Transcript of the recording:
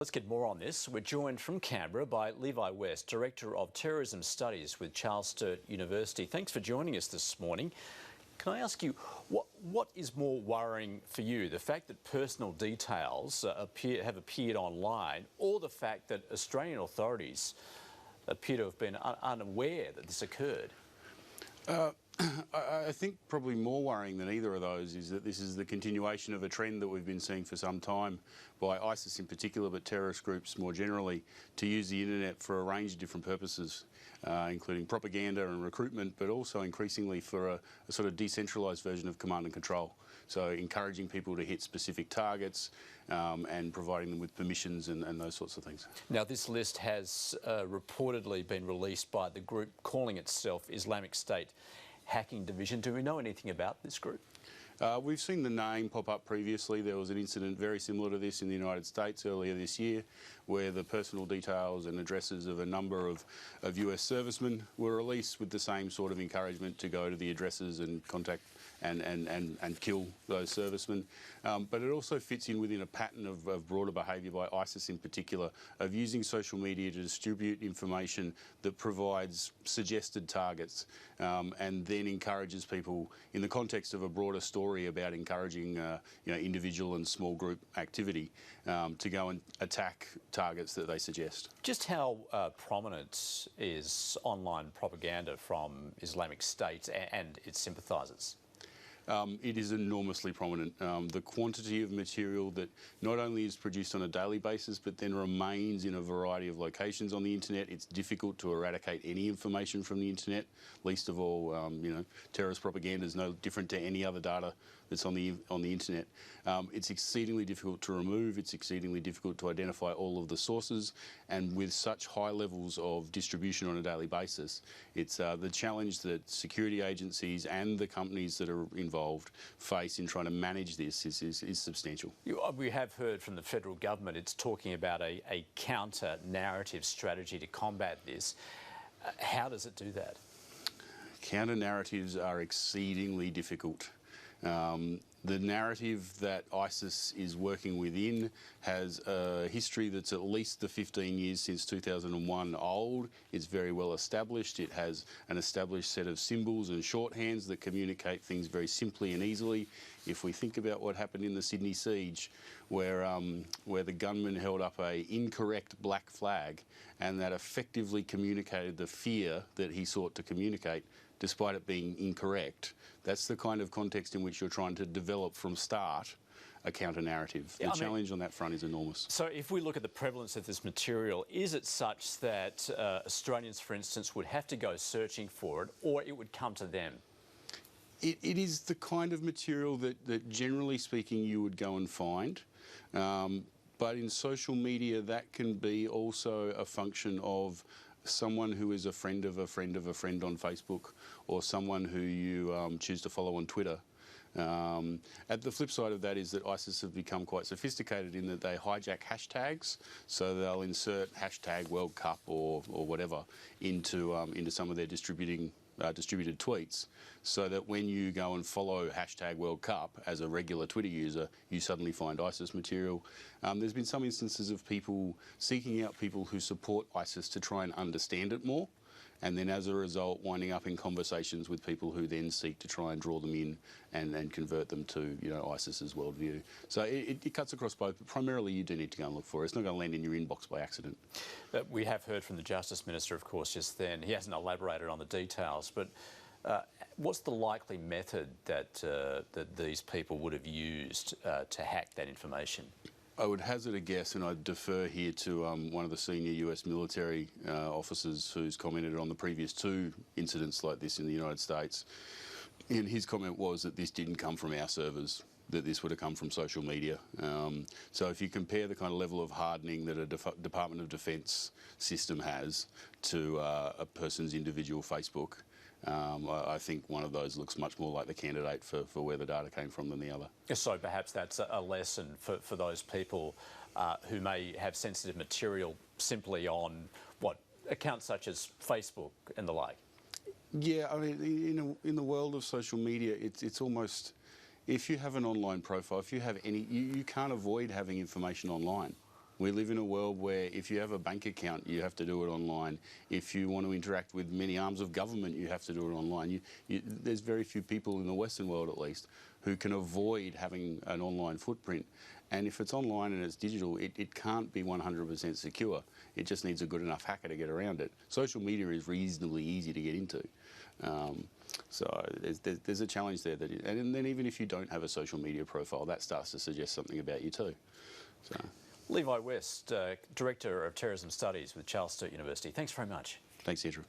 Let's get more on this. We're joined from Canberra by Levi West, Director of Terrorism Studies with Charles Sturt University. Thanks for joining us this morning. Can I ask you, what is more worrying for you? The fact that personal details have appeared online, or the fact that Australian authorities appear to have been unaware that this occurred? I think probably more worrying than either of those is that this is the continuation of a trend that we've been seeing for some time by ISIS in particular, but terrorist groups more generally, to use the internet for a range of different purposes, including propaganda and recruitment, but also increasingly for a sort of decentralised version of command and control. So encouraging people to hit specific targets and providing them with permissions and those sorts of things. Now, this list has reportedly been released by the group calling itself Islamic State Hacking Division. Do we know anything about this group? We've seen the name pop up previously. There was an incident very similar to this in the United States earlier this year, where the personal details and addresses of a number of US servicemen were released with the same sort of encouragement to go to the addresses and contact and kill those servicemen. But it also fits in within a pattern of broader behaviour by ISIS in particular, of using social media to distribute information that provides suggested targets and then encourages people, in the context of a broader story about encouraging individual and small group activity, to go and attack targets that they suggest. Just how prominent is online propaganda from Islamic State and its sympathisers? It is enormously prominent. The quantity of material that not only is produced on a daily basis, but then remains in a variety of locations on the internet. It's difficult to eradicate any information from the internet, least of all, terrorist propaganda is no different to any other data that's on the internet. It's exceedingly difficult to remove. It's exceedingly difficult to identify all of the sources, and with such high levels of distribution on a daily basis, it's the challenge that security agencies and the companies that are involved face in trying to manage this is substantial. We have heard from the federal government it's talking about a counter-narrative strategy to combat this. How does it do that? Counter-narratives are exceedingly difficult. The narrative that ISIS is working within has a history that's at least the 15 years since 2001 old. It's very well established. It has an established set of symbols and shorthands that communicate things very simply and easily. If we think about what happened in the Sydney siege, where the gunman held up an incorrect black flag, and that effectively communicated the fear that he sought to communicate, despite it being incorrect, that's the kind of context in which you're trying to develop from start a counter-narrative. The challenge on that front is enormous. So if we look at the prevalence of this material, is it such that Australians, for instance, would have to go searching for it, or it would come to them? It is the kind of material that generally speaking you would go and find. But in social media, that can be also a function of someone who is a friend of a friend of a friend on Facebook, or someone who you choose to follow on Twitter. At the flip side of that is that ISIS have become quite sophisticated in that they hijack hashtags, so they'll insert hashtag World Cup or whatever into some of their distributed tweets, so that when you go and follow hashtag World Cup as a regular Twitter user, you suddenly find ISIS material. There's been some instances of people seeking out people who support ISIS to try and understand it more, and then as a result winding up in conversations with people who then seek to try and draw them in and convert them to ISIS's worldview. So it cuts across both, but primarily you do need to go and look for it. It's not going to land in your inbox by accident. We have heard from the Justice Minister, of course, just then. He hasn't elaborated on the details, but what's the likely method that these people would have used to hack that information? I would hazard a guess, and I'd defer here to one of the senior US military officers who's commented on the previous two incidents like this in the United States. And his comment was that this didn't come from our servers, that this would have come from social media. So if you compare the kind of level of hardening that a Department of Defence system has to a person's individual Facebook, I think one of those looks much more like the candidate for where the data came from than the other. So perhaps that's a lesson for those people who may have sensitive material simply on accounts such as Facebook and the like. Yeah, I mean, in the world of social media, it's almost, if you have an online profile, if you have any, you can't avoid having information online. We live in a world where if you have a bank account, you have to do it online. If you want to interact with many arms of government, you have to do it online. There's very few people in the Western world, at least, who can avoid having an online footprint. And if it's online and it's digital, it can't be 100% secure. It just needs a good enough hacker to get around it. Social media is reasonably easy to get into. So there's a challenge there. And then even if you don't have a social media profile, that starts to suggest something about you too. So. Levi West, Director of Terrorism Studies with Charles Sturt University. Thanks very much. Thanks, Andrew.